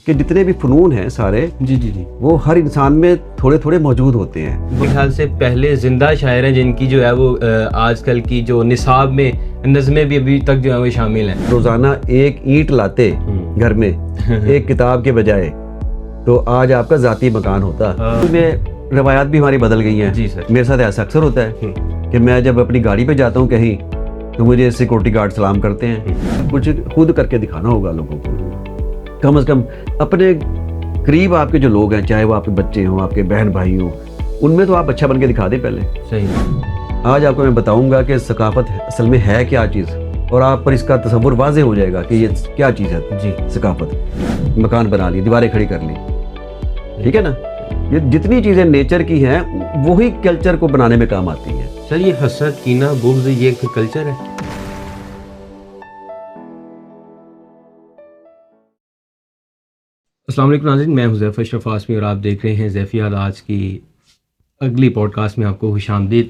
کہ جتنے بھی فنون ہیں سارے جی جی جی وہ ہر انسان میں تھوڑے تھوڑے موجود ہوتے ہیں. میرے خیال سے پہلے زندہ شاعر ہیں جن کی جو ہے وہ آج کل کی جو نصاب میں نظمیں بھی ابھی تک جو ہے وہ شامل ہیں. روزانہ ایک اینٹ لاتے گھر میں ایک کتاب کے بجائے تو آج آپ کا ذاتی مکان ہوتا. میں روایات بھی ہماری بدل گئی ہیں. جی سر. میرے ساتھ ایسا اکثر ہوتا ہے کہ میں جب اپنی گاڑی پہ جاتا ہوں کہیں تو مجھے سیکورٹی گارڈ سلام کرتے ہیں. کچھ خود کر کے دکھانا ہوگا لوگوں کو. کم از کم اپنے قریب آپ کے جو لوگ ہیں, چاہے وہ آپ کے بچے ہوں, آپ کے بہن بھائی ہوں, ان میں تو آپ اچھا بن کے دکھا دیں پہلے. صحیح. آج آپ کو میں بتاؤں گا کہ ثقافت اصل میں ہے کیا چیز, اور آپ پر اس کا تصور واضح ہو جائے گا کہ یہ کیا چیز ہے. جی ثقافت, مکان بنا لی, دیواریں کھڑی کر لی, ٹھیک ہے نا. یہ جتنی چیزیں نیچر کی ہیں وہی کلچر کو بنانے میں کام آتی ہیں. سر یہ حسد, کینہ, بغض یہ ایک کلچر ہے. السلام علیکم ناظرین, میں حذیفہ اشرف آسمی اور آپ دیکھ رہے ہیں زیفیات. آج کی اگلی پوڈ کاسٹ میں آپ کو خوش آمدید.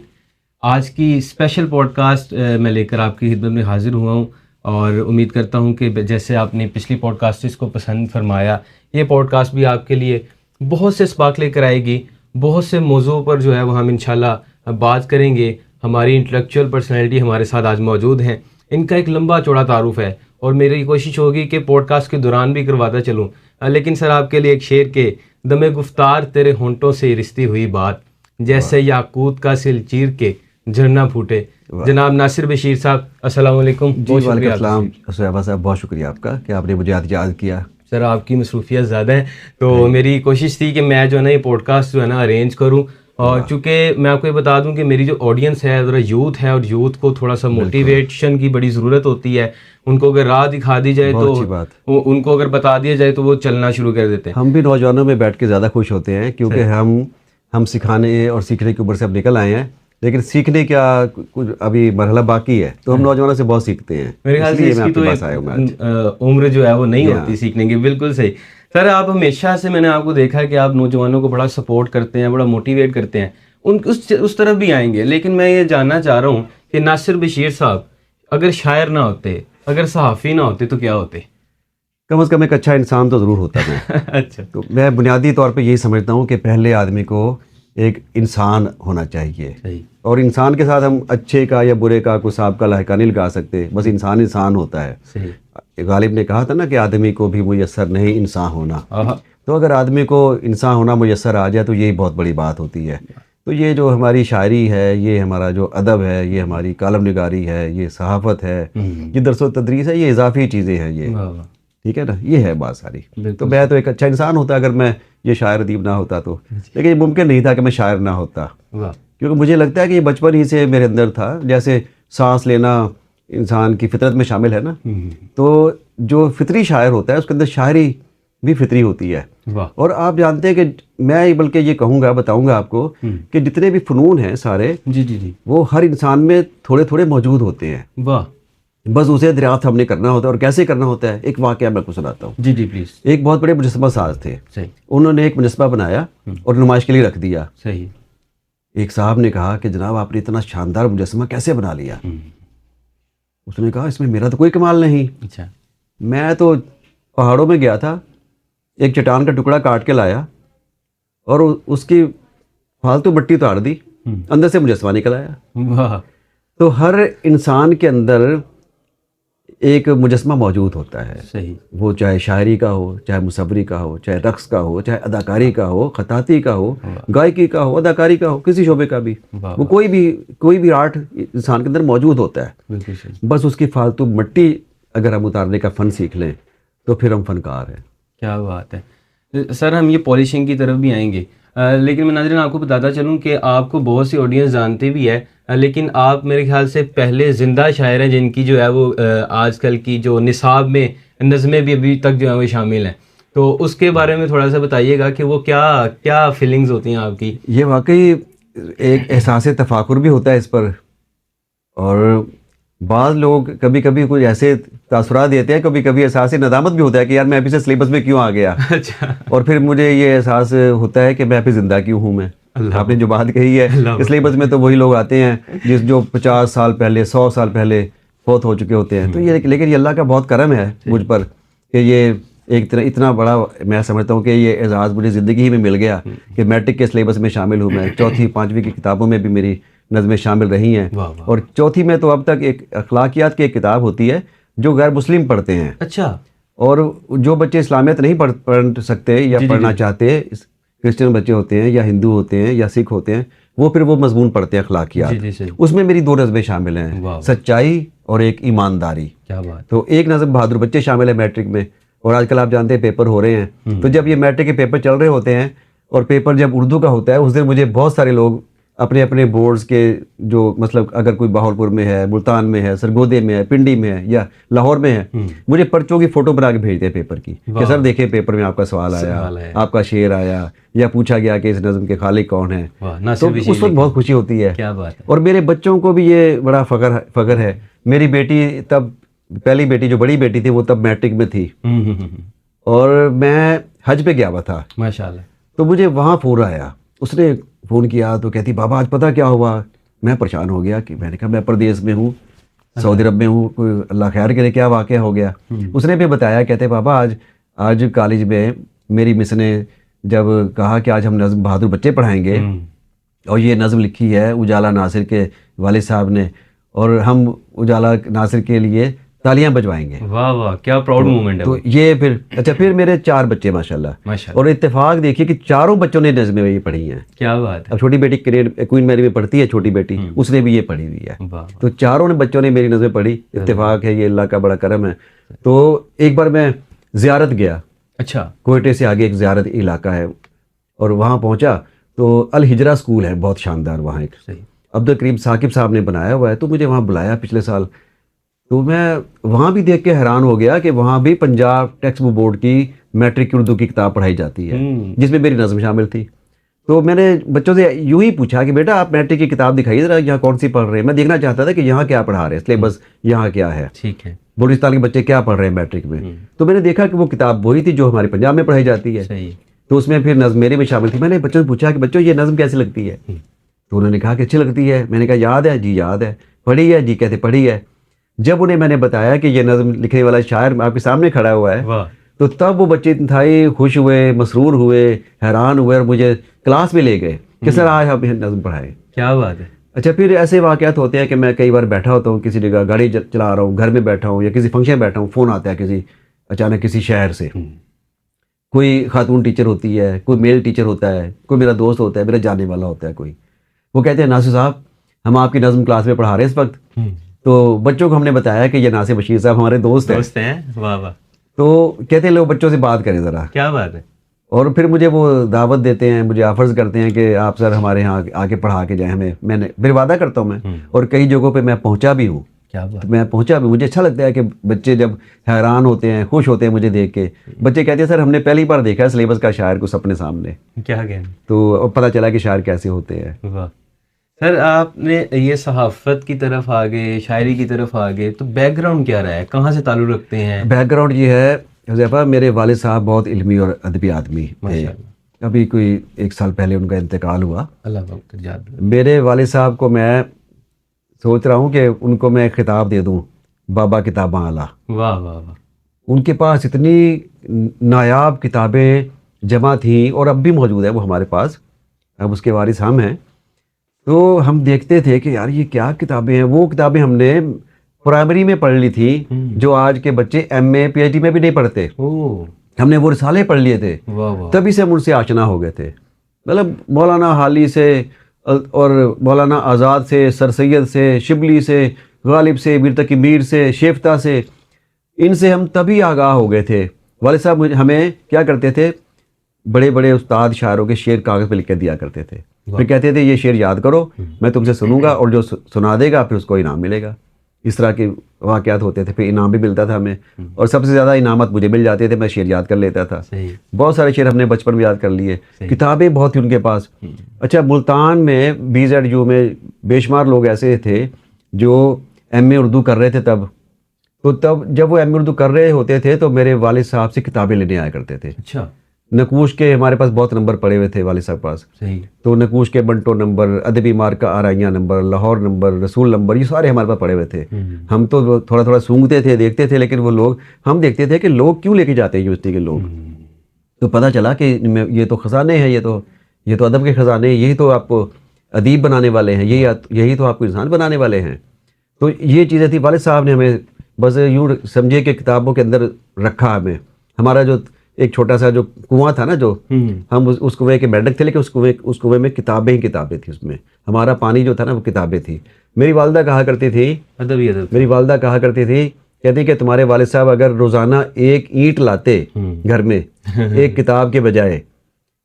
آج کی اسپیشل پوڈ کاسٹ میں لے کر آپ کی خدمت میں حاضر ہوا ہوں, اور امید کرتا ہوں کہ جیسے آپ نے پچھلی پوڈ کاسٹ کو پسند فرمایا, یہ پوڈ کاسٹ بھی آپ کے لیے بہت سے اسباق لے کر آئے گی. بہت سے موضوع پر جو ہے وہ ہم انشاءاللہ بات کریں گے. ہماری انٹلیکچوئل پرسنالٹی ہمارے ساتھ آج موجود ہیں. ان کا ایک لمبا چوڑا تعارف ہے اور میری کوشش ہوگی کہ پوڈ کاسٹ کے دوران بھی کرواتا چلوں. لیکن سر آپ کے لیے ایک شعر کے دم گفتار تیرے ہونٹوں سے رستی ہوئی بات, جیسے یاقوت کا سل چیر کے جھرنا پھوٹے. جناب ناصر بشیر صاحب, السلام علیکم. جی وعلیکم السلام. صحابہ صاحب بہت شکریہ آپ کا کہ آپ نے مجھے یاد کیا. سر آپ کی مصروفیت زیادہ ہیں تو میری کوشش تھی کہ میں جو ہے نا یہ پوڈ کاسٹ جو ہے نا ارینج کروں, اور چونکہ میں آپ کو یہ بتا دوں کہ میری جو آڈینس ہے ذرا یوتھ ہے, اور یوتھ کو تھوڑا سا موٹیویشن کی بڑی ضرورت ہوتی ہے. ان کو اگر راہ دکھا دی جائے تو ان کو اگر بتا دیا جائے تو وہ چلنا شروع کر دیتے ہیں. ہم بھی نوجوانوں میں بیٹھ کے زیادہ خوش ہوتے ہیں کیونکہ ہم سکھانے اور سیکھنے کے اوپر سے اب نکل آئے ہیں, لیکن سیکھنے کا کچھ ابھی مرحلہ باقی ہے, تو ہم نوجوانوں سے بہت سیکھتے ہیں. میرے خیال سے اس کی تو عمر جو ہے وہ نہیں ہوتی سیکھنے کی. بالکل صحیح. سر آپ ہمیشہ سے, میں نے آپ کو دیکھا ہے کہ آپ نوجوانوں کو بڑا سپورٹ کرتے ہیں, بڑا موٹیویٹ کرتے ہیں. اس طرف بھی آئیں گے, لیکن میں یہ جاننا چاہ رہا ہوں کہ ناصر بشیر صاحب اگر شاعر نہ ہوتے, اگر صحافی نہ ہوتے تو کیا ہوتے؟ کم از کم ایک اچھا انسان تو ضرور ہوتا میں. اچھا. تو میں بنیادی طور پہ یہی سمجھتا ہوں کہ پہلے آدمی کو ایک انسان ہونا چاہیے. اور انسان کے ساتھ ہم اچھے کا یا برے کا کوئی صاحب کا لاحقہ نہیں لگا سکتے, بس انسان ہوتا ہے. غالب نے کہا تھا نا کہ آدمی کو بھی میسر نہیں انسان ہونا. تو اگر آدمی کو انسان ہونا میسر آ جائے تو یہی بہت بڑی بات ہوتی ہے. تو یہ جو ہماری شاعری ہے, یہ ہمارا جو ادب ہے, یہ ہماری کالم نگاری ہے, یہ صحافت ہے, یہ درس و تدریس ہے, یہ اضافی چیزیں ہیں. یہ ٹھیک ہے نا, یہ ہے بات ساری. تو میں تو ایک اچھا انسان ہوتا اگر میں یہ شاعر ادیب نہ ہوتا تو, لیکن یہ ممکن نہیں تھا کہ میں شاعر نہ ہوتا, کیونکہ مجھے لگتا ہے کہ یہ بچپن ہی سے میرے اندر تھا. جیسے سانس لینا انسان کی فطرت میں شامل ہے نا, تو جو فطری شاعر ہوتا ہے اس کے اندر شاعری بھی فطری ہوتی ہے. اور آپ جانتے ہیں کہ میں بلکہ یہ کہوں گا, بتاؤں گا آپ کو کہ جتنے بھی فنون ہیں سارے وہ ہر انسان میں تھوڑے تھوڑے موجود ہوتے ہیں. بس اسے دریافت ہم نے کرنا ہوتا ہے. اور کیسے کرنا ہوتا ہے, ایک واقعہ میں آپ کو سناتا ہوں. جی پلیز. ایک بہت بڑے مجسمہ ساز تھے, انہوں نے ایک مجسمہ بنایا اور نمائش کے لیے رکھ دیا. ایک صاحب نے کہا کہ جناب آپ نے اتنا شاندار مجسمہ کیسے بنا لیا؟ اس نے کہا اس میں میرا تو کوئی کمال نہیں. میں تو پہاڑوں میں گیا تھا, ایک چٹان کا ٹکڑا کاٹ کے لایا اور اس کی فالتو مٹی اتار دی, اندر سے مجسمہ نکل آیا. تو ہر انسان کے اندر ایک مجسمہ موجود ہوتا ہے. وہ چاہے شاعری کا ہو, چاہے مصوری کا ہو, چاہے رقص کا ہو, چاہے اداکاری کا ہو, خطاطی کا ہو, گائکی کا ہو, اداکاری کا ہو, کسی شعبے کا بھی, وہ کوئی بھی آرٹ انسان کے اندر موجود ہوتا ہے. بس اس کی فالتو مٹی اگر ہم اتارنے کا فن سیکھ لیں تو پھر ہم فنکار ہیں. کیا بات ہے سر. ہم یہ پالشنگ کی طرف بھی آئیں گے, لیکن میں ناظرین آپ کو بتاتا چلوں کہ آپ کو بہت سی آڈینس جانتے بھی ہے, لیکن آپ میرے خیال سے پہلے زندہ شاعر ہیں جن کی جو ہے وہ آج کل کی جو نصاب میں نظمیں بھی ابھی تک جو ہے وہ شامل ہیں. تو اس کے بارے میں تھوڑا سا بتائیے گا کہ وہ کیا فیلنگز ہوتی ہیں آپ کی؟ یہ واقعی ایک احساس تفاخر بھی ہوتا ہے اس پر, اور بعض لوگ کبھی کبھی کچھ ایسے تاثرات دیتے ہیں, کبھی کبھی احساس ندامت بھی ہوتا ہے کہ یار میں ابھی سے سلیبس میں کیوں آ گیا. اور پھر مجھے یہ احساس ہوتا ہے کہ میں ابھی زندہ کیوں ہوں. میں آپ نے جو بات کہی ہے, سلیبس میں تو وہی لوگ آتے ہیں جو 50 سال پہلے 100 سال پہلے فوت ہو چکے ہوتے ہیں. تو یہ لیکن یہ اللہ کا بہت کرم ہے مجھ پر کہ یہ ایک اتنا بڑا میں سمجھتا ہوں کہ یہ اعزاز مجھے زندگی ہی میں مل گیا کہ میٹرک کے سلیبس میں شامل ہوں میں. 4تھی 5ویں کی کتابوں میں بھی میری نظمیں شامل رہی ہیں. اور 4تھی میں تو اب تک ایک اخلاقیات کی ایک کتاب ہوتی ہے جو غیر مسلم پڑھتے ہیں. اچھا. اور جو بچے اسلامیت نہیں پڑھ سکتے یا پڑھنا چاہتے, کرسچن بچے ہوتے ہیں یا ہندو ہوتے ہیں یا سکھ ہوتے ہیں, وہ پھر وہ مضمون پڑھتے ہیں اخلاقیات. اس میں میری 2 نظمیں شامل ہیں, سچائی اور ایک ایمانداری. کیا بات. تو ایک نظم بہادر بچے شامل ہے میٹرک میں. اور آج کل آپ جانتے ہیں پیپر ہو رہے ہیں, تو جب یہ میٹرک کے پیپر چل رہے ہوتے ہیں اور پیپر جب اردو کا ہوتا ہے, اس دن مجھے بہت سارے لوگ اپنے اپنے بورڈز کے جو مطلب اگر کوئی بہاولپور میں ہے, ملتان میں ہے, سرگودے میں ہے, پنڈی میں ہے یا لاہور میں ہے, مجھے پرچوں کی فوٹو بنا کے بھیجتے ہیں پیپر کی کہ سر دیکھیں پیپر میں آپ کا سوال آیا, آپ کا شعر آیا, یا پوچھا گیا کہ اس نظم کے خالق کون ہیں. تو اس وقت بہت خوشی ہوتی ہے. اور میرے بچوں کو بھی یہ بڑا فخر ہے. میری بیٹی تب, پہلی بیٹی جو بڑی بیٹی تھی وہ تب میٹرک میں تھی, اور میں حج پہ گیا ہوا تھا ماشاءاللہ. تو مجھے وہاں فون آیا, اس نے فون کیا تو کہتی بابا آج پتہ کیا ہوا. میں پریشان ہو گیا کہ میں نے کہا میں پردیس میں ہوں, سعودی عرب میں ہوں, کوئی اللہ خیر کرے کیا واقعہ ہو گیا. اس نے بھی بتایا, کہتے بابا آج کالج میں میری مس نے جب کہا کہ آج ہم نظم بہادر بچے پڑھائیں گے, اور یہ نظم لکھی ہے اجالا ناصر کے والد صاحب نے, اور ہم اجالا ناصر کے لیے تالیاں بجوائیں گے. واہ واہ, کیا پراؤڈ مومنٹ ہے. تو یہ پھر میرے 4 بچے ماشاءاللہ. اور اتفاق دیکھیے کہ چاروں بچوں نے نظمیں یہ پڑھی ہیں. کیا بات ہے. اب چھوٹی بیٹی کوئین میری میں پڑھتی ہے, چھوٹی بیٹی, اس نے بھی یہ پڑھی ہوئی ہے. تو چاروں نے بچوں نے میری نظمیں پڑھی. اتفاق ہے, یہ اللہ کا بڑا کرم ہے. تو ایک بار میں زیارت گیا. اچھا. کوئٹے سے آگے ایک زیارت علاقہ ہے, اور وہاں پہنچا تو الہجرہ اسکول ہے بہت شاندار, وہاں ایک عبدالکریم ثاقب صاحب نے بنایا ہوا ہے. تو مجھے وہاں بلایا پچھلے سال, تو میں وہاں بھی دیکھ کے حیران ہو گیا کہ وہاں بھی پنجاب ٹیکسٹ بک بورڈ کی میٹرک کی اردو کی کتاب پڑھائی جاتی ہے, جس میں میری نظم شامل تھی. تو میں نے بچوں سے یوں ہی پوچھا کہ بیٹا آپ میٹرک کی کتاب دکھائیے ذرا, یہاں کون سی پڑھ رہے ہیں. میں دیکھنا چاہتا تھا کہ یہاں کیا پڑھا رہے ہیں, سلیبس یہاں کیا ہے, ٹھیک ہے, بلوچستان کے بچے کیا پڑھ رہے ہیں میٹرک میں. تو میں نے دیکھا کہ وہ کتاب وہی تھی جو ہمارے پنجاب میں پڑھائی جاتی ہے. تو اس میں پھر نظم میری بھی شامل تھی. میں نے بچوں سے پوچھا کہ بچوں یہ نظم کیسی لگتی ہے. تو انہوں نے کہا کہ اچھی لگتی ہے. میں نے کہا یاد ہے؟ جی یاد ہے. پڑھی ہے؟ جی. کہتے پڑھی ہے. جب انہیں میں نے بتایا کہ یہ نظم لکھنے والا شاعر آپ کے سامنے کھڑا ہوا ہے, تو تب وہ بچے انتہائی خوش ہوئے, مسرور ہوئے, حیران ہوئے, اور مجھے کلاس میں لے گئے کہ سر آج ہم نظم پڑھائیں. کیا بات ہے. اچھا, پھر ایسے واقعات ہوتے ہیں کہ میں کئی بار بیٹھا ہوتا ہوں کسی جگہ, گاڑی چلا رہا ہوں, گھر میں بیٹھا ہوں یا کسی فنکشن بیٹھا ہوں, فون آتا ہے کسی اچانک کسی شہر سے, کوئی خاتون ٹیچر ہوتی ہے, کوئی میل ٹیچر ہوتا ہے, کوئی میرا دوست ہوتا ہے, میرا جاننے والا ہوتا ہے کوئی. وہ کہتے ہیں ناصر صاحب ہم آپ کی نظم کلاس میں پڑھا رہے ہیں اس وقت. تو بچوں کو ہم نے بتایا کہ یہ ناصر بشیر صاحب ہمارے دوست ہیں. واہ واہ. تو کہتے ہیں لو بچوں سے بات کریں ذرا. کیا بات ہے. اور پھر مجھے وہ دعوت دیتے ہیں, مجھے آفرز کرتے ہیں کہ آپ سر ہمارے یہاں آ کے پڑھا کے جائیں ہمیں. میں نے پھر وعدہ کرتا ہوں میں, اور کئی جگہوں پہ میں پہنچا بھی ہوں. میں پہنچا بھی, مجھے اچھا لگتا ہے کہ بچے جب حیران ہوتے ہیں, خوش ہوتے ہیں مجھے دیکھ کے. بچے کہتے ہیں سر ہم نے پہلی بار دیکھا ہے سلیبس کا شاعر کو اپنے سامنے. کیا کہنا. تو پتہ چلا کہ شاعر کیسے ہوتے ہیں. واہ. سر آپ نے یہ صحافت کی طرف آگے, شاعری کی طرف آگے, تو بیک گراؤنڈ کیا رہا ہے, کہاں سے تعلق رکھتے ہیں؟ بیک گراؤنڈ یہ ہے حذیفہ, میرے والد صاحب بہت علمی اور ادبی آدمی تھے. ابھی کوئی 1 سال پہلے ان کا انتقال ہوا. اللہ. میرے والد صاحب کو میں سوچ رہا ہوں کہ ان کو میں خطاب دے دوں, بابا کتاباں والا. واہ واہ واہ. ان کے پاس اتنی نایاب کتابیں جمع تھیں, اور اب بھی موجود ہے وہ ہمارے پاس, اب اس کے وارث ہم ہیں. تو ہم دیکھتے تھے کہ یار یہ کیا کتابیں ہیں. وہ کتابیں ہم نے پرائمری میں پڑھ لی تھی جو آج کے بچے ایم اے پی ایچ ڈی میں بھی نہیں پڑھتے. ہم نے وہ رسالے پڑھ لیے تھے, تبھی سے ہم ان سے آشنا ہو گئے تھے. مطلب مولانا حالی سے اور مولانا آزاد سے, سر سید سے, شبلی سے, غالب سے, میر تقی میر سے, شیفتہ سے, ان سے ہم تبھی آگاہ ہو گئے تھے. والد صاحب ہمیں کیا کرتے تھے, بڑے بڑے استاد شاعروں کے شعر کاغذ پہ لکھ کے دیا کرتے تھے. پھر کہتے تھے یہ شعر یاد کرو, میں تم سے سنوں گا, اور جو سنا دے گا پھر اس کو انعام ملے گا. اس طرح کے واقعات ہوتے تھے. پھر انعام بھی ملتا تھا ہمیں, اور سب سے زیادہ انعامات مجھے مل جاتے تھے, میں شعر یاد کر لیتا تھا. بہت سارے شعر ہم نے بچپن میں یاد کر لیے. کتابیں بہت تھیں ان کے پاس. اچھا, ملتان میں BZU میں بے شمار لوگ ایسے تھے جو ایم اے اردو کر رہے تھے تب. تو تب جب وہ ایم اے اردو کر رہے ہوتے تھے تو میرے والد صاحب سے کتابیں لینے آیا کرتے تھے. اچھا. نقوش کے ہمارے پاس بہت نمبر پڑے ہوئے تھے والد صاحب پاس. صحیح. تو نقوش کے بنٹو نمبر، ادبی مارکا آرائیاں نمبر، لاہور نمبر، رسول نمبر، یہ سارے ہمارے پاس پڑے ہوئے تھے. ہم تو تھوڑا تھوڑا سونگتے تھے، دیکھتے تھے، لیکن وہ لوگ ہم دیکھتے تھے کہ لوگ کیوں لے کے جاتے ہیں یونیورسٹی کے لوگ. تو پتہ چلا کہ یہ تو خزانے ہیں، یہ تو ادب کے خزانے ہیں، یہی تو آپ کو ادیب بنانے والے ہیں، یہی تو آپ کو انسان بنانے والے ہیں. تو یہ چیزیں تھی. والد صاحب نے ہمیں بس یوں سمجھے کہ کتابوں کے اندر رکھا ہمیں. ہمارا جو ایک چھوٹا سا جو کنواں تھا نا، جو ہم اس کنویں کے میڈک تھے، لیکن اس کنویں میں کتابیں ہی کتابیں تھیں. اس میں ہمارا پانی جو تھا نا وہ کتابیں تھی. میری والدہ کہا کرتی تھی، میری والدہ کہا کرتی تھی، کہتی کہ تمہارے والد صاحب اگر روزانہ ایک اینٹ لاتے گھر میں ایک کتاب کے بجائے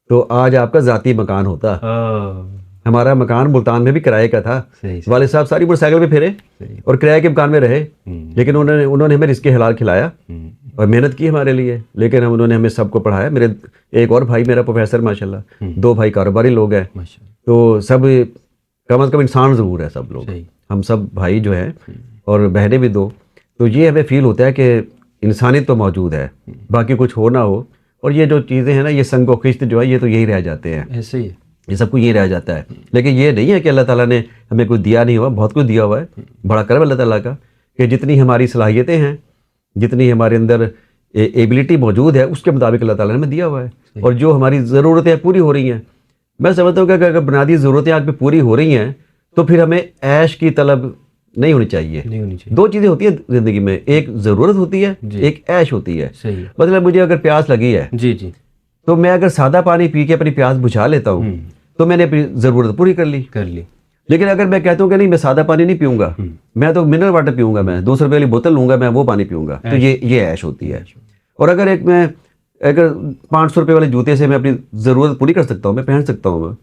تو آج آپ کا ذاتی مکان ہوتا. ہمارا مکان ملتان میں بھی کرائے کا تھا. والد صاحب ساری موٹر سائیکل پہ پھرے اور کرائے کے مکان میں رہے، لیکن انہوں نے ہمیں رزق حلال کھلایا اور محنت کی ہمارے لیے. لیکن انہوں نے ہمیں سب کو پڑھایا. میرے ایک اور بھائی میرا پروفیسر ماشاءاللہ، 2 بھائی کاروباری لوگ ہیں. تو سب کم از کم انسان ضرور ہے سب لوگ. ہم سب بھائی جو ہیں اور بہنیں بھی 2. تو یہ ہمیں فیل ہوتا ہے کہ انسانیت تو موجود ہے، باقی کچھ ہو نہ ہو. اور یہ جو چیزیں ہیں نا، یہ سنگ و خشت جو ہے، یہ تو یہی رہ جاتے ہیں. ایسے ہی یہ سب کچھ یہ رہ جاتا ہے. لیکن یہ نہیں ہے کہ اللہ تعالیٰ نے ہمیں کچھ دیا نہیں ہوا، بہت کچھ دیا ہوا ہے. بڑا کرم اللہ تعالیٰ کا کہ جتنی ہماری صلاحیتیں ہیں، جتنی ہمارے اندر ایبلٹی موجود ہے، اس کے مطابق اللہ تعالیٰ نے ہمیں دیا ہوا ہے. اور جو ہماری ضرورتیں پوری ہو رہی ہیں، میں سمجھتا ہوں کہ اگر بنیادی ضرورتیں آج پہ پوری ہو رہی ہیں تو پھر ہمیں عیش کی طلب نہیں ہونی چاہیے. 2 چیزیں ہوتی ہیں زندگی میں، ایک ضرورت ہوتی ہے، ایک عیش ہوتی ہے. مطلب مجھے اگر پیاس لگی ہے تو میں اگر سادہ پانی پی کے اپنی پیاس بجھا لیتا ہوں تو میں نے اپنی ضرورت پوری کر لی. لیکن اگر میں کہتا ہوں کہ نہیں میں سادہ پانی نہیں پیوں گا، میں تو منرل واٹر پیوں گا، میں 200 روپے والی بوتل لوں گا، میں وہ پانی پیوں گا، تو یہ عیش ہوتی ہے. اور اگر اگر 500 روپے والے جوتے سے میں اپنی ضرورت پوری کر سکتا ہوں، میں پہن سکتا ہوں،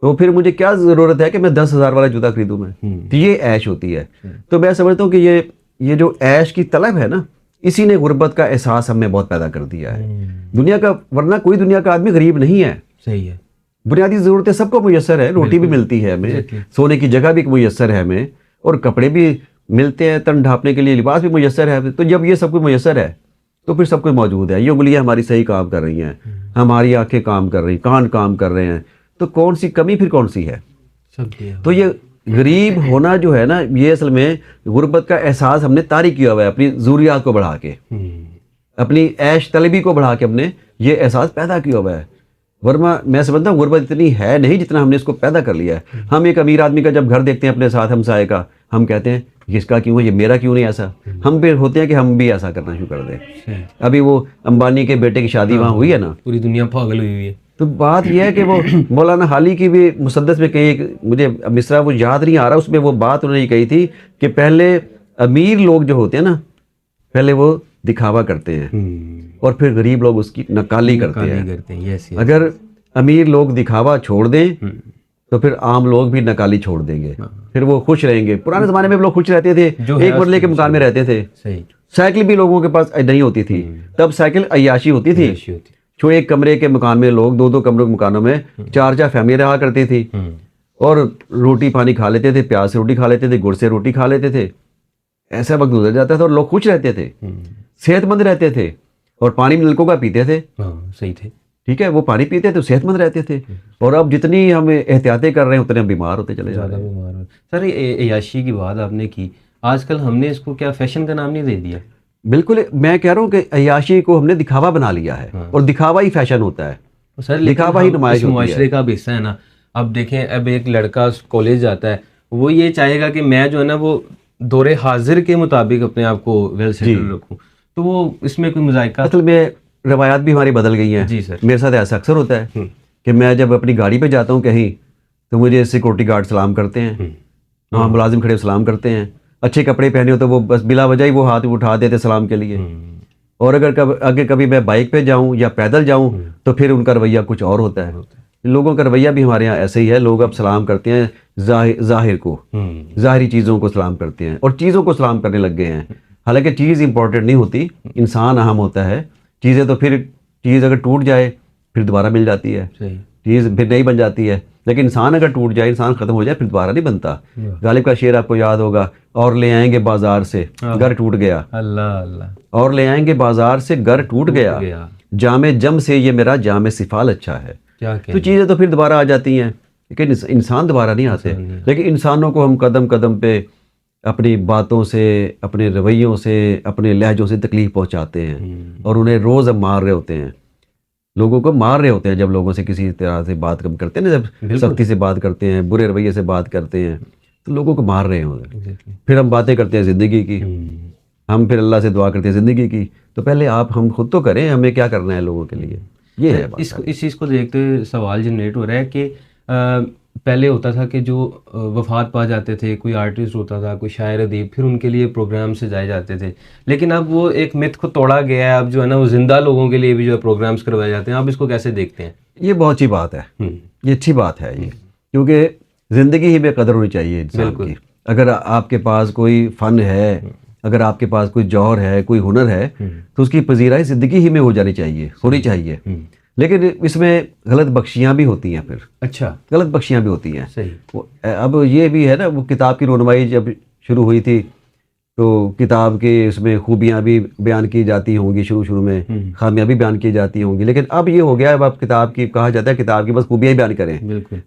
تو پھر مجھے کیا ضرورت ہے کہ میں 10,000 والا جوتا خریدوں میں. تو یہ عیش ہوتی ہے. تو میں سمجھتا ہوں کہ یہ جو عیش کی طلب ہے نا، اسی نے غربت کا احساس ہم میں بہت پیدا کر دیا ہے. دنیا کا، ورنہ کوئی دنیا کا آدمی غریب نہیں ہے. صحیح ہے. بنیادی ضرورتیں سب کو میسر ہے. روٹی بھی ملتی ہے ہمیں، سونے کی جگہ بھی میسر ہے ہمیں، اور کپڑے بھی ملتے ہیں، تن ڈھانپنے کے لیے لباس بھی میسر ہے. تو جب یہ سب کچھ میسر ہے تو پھر سب کچھ موجود ہے. یہ انگلیاں ہماری صحیح کام کر رہی ہیں، ہماری آنکھیں کام کر رہی ہیں، کان کام کر رہے ہیں، تو کون سی کمی پھر کون سی ہے؟ تو یہ غریب ہونا جو ہے نا، یہ اصل میں غربت کا احساس ہم نے طاری کیا ہوا ہے اپنی ضروریات کو بڑھا کے، اپنی عیش طلبی کو بڑھا کے ہم نے یہ احساس پیدا کیا ہوا ہے. ورنہ میں سمجھتا ہوں غربت اتنی ہے نہیں جتنا ہم نے اس کو پیدا کر لیا ہے. ہم ایک امیر آدمی کا جب گھر دیکھتے ہیں اپنے ساتھ ہمسائے کا، ہم کہتے ہیں اس کا کیوں ہے، یہ میرا کیوں نہیں ایسا. ہم بھی ہوتے ہیں کہ ہم بھی ایسا کرنا شروع کر دیں. ابھی وہ امبانی کے بیٹے کی شادی وہاں ہوئی ہے نا، پوری دنیا پاگل ہوئی ہے. تو بات یہ ہے کہ وہ مولانا حالی کی بھی مسدس میں کہیں، مجھے مصرع وہ یاد نہیں آ رہا، اس میں وہ بات انہوں نے یہ کہی تھی کہ پہلے امیر لوگ جو ہوتے ہیں نا، پہلے وہ دکھاوا کرتے ہیں اور پھر غریب لوگ اس کی نقالی کرتے ہیں. اگر امیر لوگ دکھاوا چھوڑ دیں تو پھر عام لوگ بھی نقالی چھوڑ دیں گے، پھر وہ خوش رہیں گے. پرانے زمانے میں لوگ خوش رہتے تھے، ایک مرلے کے مکان میں رہتے تھے. سائیکل بھی لوگوں کے پاس نہیں ہوتی تھی، تب سائیکل عیاشی ہوتی تھی. جو ایک کمرے کے مکان میں لوگ 2 کمروں کے مکانوں میں 4 فیملی رہا کرتی تھی، اور روٹی پانی کھا لیتے تھے، پیاز سے روٹی کھا لیتے تھے، گڑ سے روٹی کھا لیتے تھے. ایسا وقت گزر جاتا تھا اور لوگ خوش رہتے تھے، صحت مند رہتے تھے، اور پانی نلکوں کا پیتے تھے. صحیح تھے، ٹھیک ہے، وہ پانی پیتے تو صحت مند رہتے تھے. اور اب جتنی ہم احتیاطیں کر رہے ہیں اتنے ہم بیمار ہوتے چلے جا رہے ہیں. سر عیاشی کی بات آپ نے کی، آج کل ہم نے اس کو کیا فیشن کا نام نہیں دے دیا؟ بالکل، میں کہہ رہا ہوں کہ عیاشی کو ہم نے دکھاوا بنا لیا ہے، اور دکھاوا ہی فیشن ہوتا ہے. سر دکھاوا ہی نمائش ہوتی ہے. معاشرے کا بھی حصہ ہے نا. اب دیکھیں، اب ایک لڑکا کالج جاتا ہے، وہ یہ چاہے گا کہ میں جو ہے نا وہ دور حاضر کے مطابق اپنے آپ کو ویل سیٹل رکھوں، تو وہ اس میں کوئی مذائقہ. اصل میں روایات بھی ہماری بدل گئی ہیں. جی سر. میرے ساتھ ایسا اکثر ہوتا ہے کہ میں جب اپنی گاڑی پہ جاتا ہوں کہیں تو مجھے سیکورٹی گارڈ سلام کرتے ہیں، وہاں ملازم کھڑے سلام کرتے ہیں. اچھے کپڑے پہنے ہو تو وہ بس بلا وجہ ہی وہ ہاتھ اٹھا دیتے سلام کے لیے. اور اگر کبھی میں بائک پہ جاؤں یا پیدل جاؤں تو پھر ان کا رویہ کچھ اور ہوتا ہے. لوگوں کا رویہ بھی ہمارے یہاں ایسے ہی ہے. لوگ اب سلام کرتے ہیں ظاہر کو، ظاہری چیزوں کو سلام کرتے ہیں اور چیزوں کو سلام کرنے لگ گئے ہیں. حالانکہ چیز امپورٹنٹ نہیں ہوتی، انسان اہم ہوتا ہے. چیزیں تو پھر چیز اگر ٹوٹ جائے پھر دوبارہ مل جاتی ہے، چیز پھر نہیں بن جاتی ہے. لیکن انسان اگر ٹوٹ جائے، انسان ختم ہو جائے، پھر دوبارہ نہیں بنتا. غالب کا شعر آپ کو یاد ہوگا، اور لے آئیں گے بازار سے گھر ٹوٹ گیا. اللہ اللہ. اور لے آئیں گے بازار سے گھر ٹوٹ گیا، جام جم سے یہ میرا جام سفال اچھا ہے. تو چیزیں تو پھر دوبارہ آ جاتی ہیں لیکن انسان دوبارہ نہیں آتے. لیکن انسانوں کو ہم قدم قدم پہ اپنی باتوں سے, اپنے رویوں سے, اپنے لہجوں سے تکلیف پہنچاتے ہیں اور انہیں روز ہم مار رہے ہوتے ہیں, لوگوں کو مار رہے ہوتے ہیں. جب لوگوں سے کسی طرح سے بات کم کرتے ہیں نا, جب سختی سے بات کرتے ہیں, برے رویے سے بات کرتے ہیں, تو لوگوں کو مار رہے ہوتے ہیں. پھر ہم باتیں کرتے ہیں زندگی کی, ہم پھر اللہ سے دعا کرتے ہیں زندگی کی. تو پہلے ہم خود تو کریں, ہمیں کیا کرنا ہے لوگوں کے لیے. یہ ہے اس چیز کو دیکھتے سوال جنریٹ ہو رہا ہے کہ پہلے ہوتا تھا کہ جو وفات پا جاتے تھے, کوئی آرٹسٹ ہوتا تھا, کوئی شاعر ادیب, پھر ان کے لیے پروگرام سجائے جاتے تھے. لیکن اب وہ ایک متھ کو توڑا گیا ہے, اب جو ہے نا وہ زندہ لوگوں کے لیے بھی جو ہے پروگرامس کروائے جاتے ہیں. آپ اس کو کیسے دیکھتے ہیں؟ یہ بہت اچھی بات ہے, یہ اچھی بات ہے یہ, کیونکہ زندگی ہی بے قدر ہونی چاہیے انسان کی. اگر آپ کے پاس کوئی فن ہے, اگر آپ کے پاس کوئی جوہر ہے, کوئی ہنر ہے, تو اس کی پذیرائی زندگی ہی میں ہو جانی چاہیے, ہونی چاہیے. لیکن اس میں غلط بخشیاں بھی ہوتی ہیں. پھر اچھا, غلط بخشیاں بھی ہوتی ہیں. صحیح. اب یہ بھی ہے نا, وہ کتاب کی رونمائی جب شروع ہوئی تھی تو کتاب کے اس میں خوبیاں بھی بیان کی جاتی ہوں گی, شروع میں خامیاں بھی بیان کی جاتی ہوں گی. لیکن اب یہ ہو گیا, اب کتاب کی کہا جاتا ہے کتاب کی بس خوبیاں ہی بیان کریں,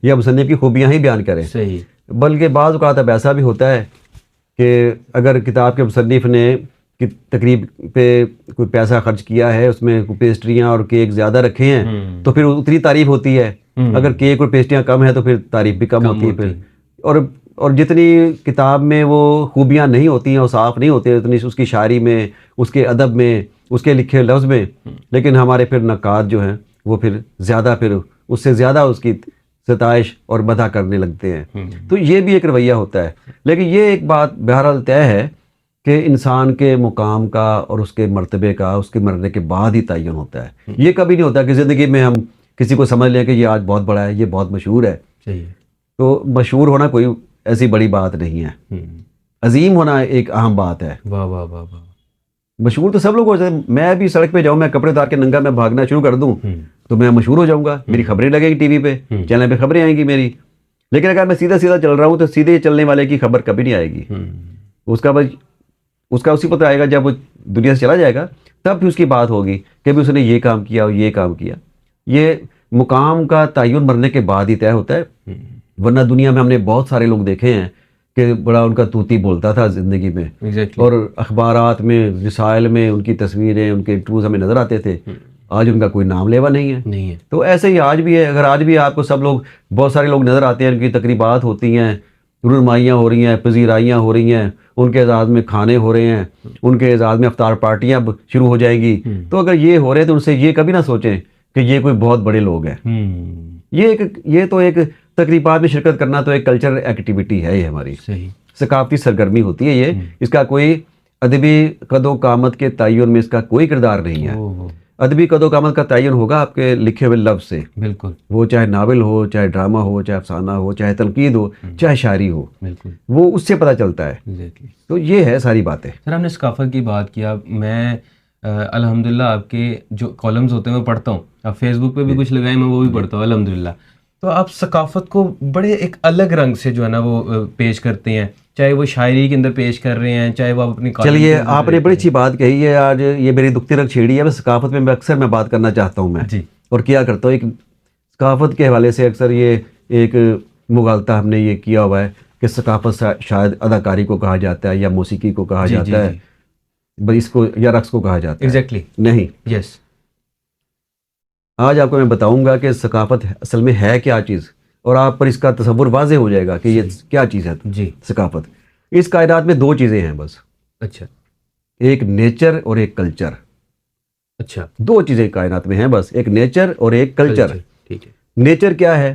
یا مصنف کی خوبیاں ہی بیان کریں. صحیح. بلکہ بعض اوقات اب ایسا بھی ہوتا ہے کہ اگر کتاب کے مصنف نے تقریب پہ کوئی پیسہ خرچ کیا ہے, اس میں پیسٹریاں اور کیک زیادہ رکھے ہیں, تو پھر اتنی تعریف ہوتی ہے. اگر کیک اور پیسٹریاں کم ہیں تو پھر تعریف بھی کم ہوتی ہے. پھر اور جتنی کتاب میں وہ خوبیاں نہیں ہوتی ہیں, اوصاف نہیں ہوتے اتنی اس کی شاعری میں, اس کے ادب میں, اس کے لکھے لفظ میں, لیکن ہمارے پھر نقاد جو ہیں وہ پھر زیادہ, پھر اس سے زیادہ اس کی ستائش اور مدح کرنے لگتے ہیں. تو یہ بھی ایک رویہ ہوتا ہے. لیکن یہ ایک بات بہرحال طے ہے کہ انسان کے مقام کا اور اس کے مرتبے کا اس کے مرنے کے بعد ہی تعین ہوتا ہے. یہ کبھی نہیں ہوتا کہ زندگی میں ہم کسی کو سمجھ لیں کہ یہ آج بہت بڑا ہے, یہ بہت مشہور ہے. تو مشہور ہونا کوئی ایسی بڑی بات نہیں ہے, عظیم ہونا ایک اہم بات ہے. واہ واہ واہ واہ. مشہور تو سب لوگ ہو جاتے ہیں. میں بھی سڑک پہ جاؤں, میں کپڑے اتار کے ننگا میں بھاگنا شروع کر دوں تو میں مشہور ہو جاؤں گا, میری خبریں لگیں گی ٹی وی پہ, چینل پہ خبریں آئیں گی میری. لیکن اگر میں سیدھا سیدھا چل رہا ہوں تو سیدھے چلنے والے کی خبر کبھی نہیں آئے گی. اس کا اسی پتہ آئے گا جب وہ دنیا سے چلا جائے گا, تب بھی اس کی بات ہوگی کہ بھی اس نے یہ کام کیا اور یہ کام کیا. یہ مقام کا تعین مرنے کے بعد ہی طے ہوتا ہے. ورنہ دنیا میں ہم نے بہت سارے لوگ دیکھے ہیں کہ بڑا ان کا طوطی بولتا تھا زندگی میں, اور اخبارات میں, رسائل میں ان کی تصویریں, ان کے انٹرویوز ہمیں نظر آتے تھے. آج ان کا کوئی نام لیوا نہیں ہے. تو ایسے ہی آج بھی ہے. اگر آج بھی آپ کو سب لوگ, بہت سارے لوگ نظر آتے ہیں, ان کی تقریبات ہوتی ہیں, رونمائیاں ہو رہی ہیں, پذیرائیاں ہو رہی ہیں, ان کے اعزاز میں کھانے ہو رہے ہیں, ان کے اعزاز میں افطار پارٹیاں شروع ہو جائیں گی, تو اگر یہ ہو رہے ہیں تو ان سے یہ کبھی نہ سوچیں کہ یہ کوئی بہت بڑے لوگ ہیں. یہ تو ایک تقریبات میں شرکت کرنا تو ایک کلچرل ایکٹیویٹی ہے, یہ ہماری ثقافتی سرگرمی ہوتی ہے. یہ اس کا کوئی ادبی قد و قامت کے تعین میں اس کا کوئی کردار نہیں ہے. ادبی قد و قامت کا تعین ہوگا آپ کے لکھے ہوئے لفظ سے. بالکل. وہ چاہے ناول ہو, چاہے ڈرامہ ہو, چاہے افسانہ ہو, چاہے تنقید ہو, چاہے شاعری ہو, وہ اس سے پتہ چلتا ہے. تو یہ ہے ساری باتیں. سر ہم نے ثقافت کی بات کیا. میں الحمدللہ آپ کے جو کالمز ہوتے ہیں میں پڑھتا ہوں, آپ فیس بک پہ بھی کچھ لگائے, میں وہ بھی پڑھتا ہوں الحمدللہ. تو آپ ثقافت کو بڑے ایک الگ رنگ سے جو ہے نا وہ پیش کرتے ہیں, چاہے وہ شاعری کے اندر پیش کر رہے ہیں, چاہے وہ اپنی. چلیے, آپ نے بڑی اچھی بات کہی ہے. آج یہ میری دکھتی رنگ چھیڑی ہے. میں ثقافت میں اکثر میں بات کرنا چاہتا ہوں, میں اور کیا کرتا ہوں. ایک ثقافت کے حوالے سے اکثر یہ ایک مغالطہ ہم نے یہ کیا ہوا ہے کہ ثقافت شاید اداکاری کو کہا جاتا ہے یا موسیقی کو کہا جاتا ہے, بس اس کو یا رقص کو کہا جاتا ہے. ایگزیکٹلی نہیں. یس. آج آپ کو میں بتاؤں گا کہ ثقافت اصل میں ہے کیا چیز, اور آپ پر اس کا تصور واضح ہو جائے گا کہ یہ کیا چیز ہے. ثقافت, اس کائنات میں دو چیزیں ہیں بس. اچھا. ایک نیچر اور ایک کلچر. اچھا. دو چیزیں کائنات میں ہیں بس, ایک نیچر اور ایک کلچر. ٹھیک ہے. نیچر کیا ہے؟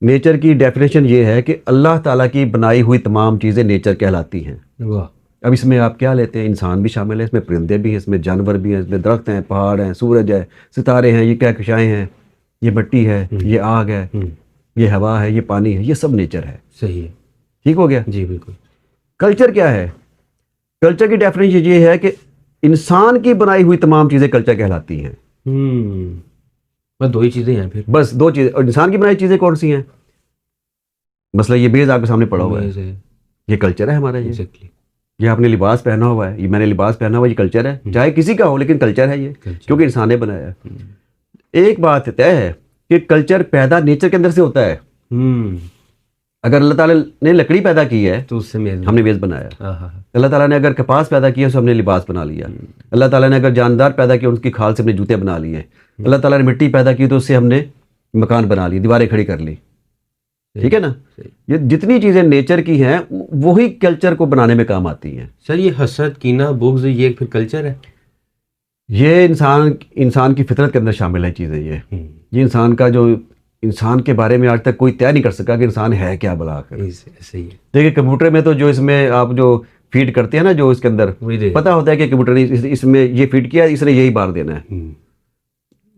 نیچر کی ڈیفینیشن یہ ہے کہ اللہ تعالیٰ کی بنائی ہوئی تمام چیزیں نیچر کہلاتی ہیں. واہ. اب اس میں آپ کیا لیتے ہیں؟ انسان بھی شامل ہے, اس میں پرندے بھی ہیں, اس میں جانور بھی ہیں, اس میں درخت ہیں, پہاڑ ہیں, سورج ہے, ستارے ہیں, یہ کہکشائیں ہیں, یہ مٹی ہے, یہ آگ ہے, یہ ہوا ہے, یہ پانی ہے, یہ سب نیچر ہے. صحیح ہے. ٹھیک ہو گیا؟ جی بالکل. کلچر کیا ہے؟ کلچر کی ڈیفینیشن یہ ہے کہ انسان کی بنائی ہوئی تمام چیزیں کلچر کہلاتی ہیں. بس دو ہی چیزیں ہیں پھر. بس دو چیزیں. اور انسان کی بنائی چیزیں کون سی ہیں؟ مسئلہ یہ بیز آپ کے سامنے پڑا ہوا ہے, یہ کلچر ہے ہمارا. یہ یہ آپ نے لباس پہنا ہوا ہے, یہ میں نے لباس پہنا ہوا, یہ کلچر ہے, چاہے کسی کا ہو لیکن کلچر ہے یہ, کیونکہ انسان نے بنایا ہے. ایک بات طے ہے کہ کلچر پیدا نیچر کے اندر سے ہوتا ہے. اگر اللہ تعالیٰ نے لکڑی پیدا کی ہے تو اس سے ہم نے میز بنایا. اللہ تعالیٰ نے اگر کپاس پیدا کیا تو ہم نے لباس بنا لیا. اللہ تعالیٰ نے اگر جاندار پیدا کیا ان کی کھال سے ہم نے جوتے بنا لیے. اللہ تعالیٰ نے مٹی پیدا کی تو اس سے ہم نے مکان بنا لی, دیواریں کھڑی کر لی. ٹھیک ہے نا. یہ جتنی چیزیں نیچر کی ہیں وہی کلچر کو بنانے میں کام آتی ہیں. سر یہ حسد, کینہ, بغض, یہ پھر کلچر ہے؟ یہ انسان کی فطرت کے اندر شامل ہے چیزیں. یہ انسان کا جو انسان کے بارے میں آج تک کوئی طے نہیں کر سکا کہ انسان ہے کیا بلا کر. ایسے ہی ہے. دیکھیں کمپیوٹر میں تو جو اس میں آپ جو فیڈ کرتے ہیں نا, جو اس کے اندر پتہ ہوتا ہے کہ کمپیوٹر نے اس میں یہ فیڈ کیا, اس نے یہی بار دینا ہے.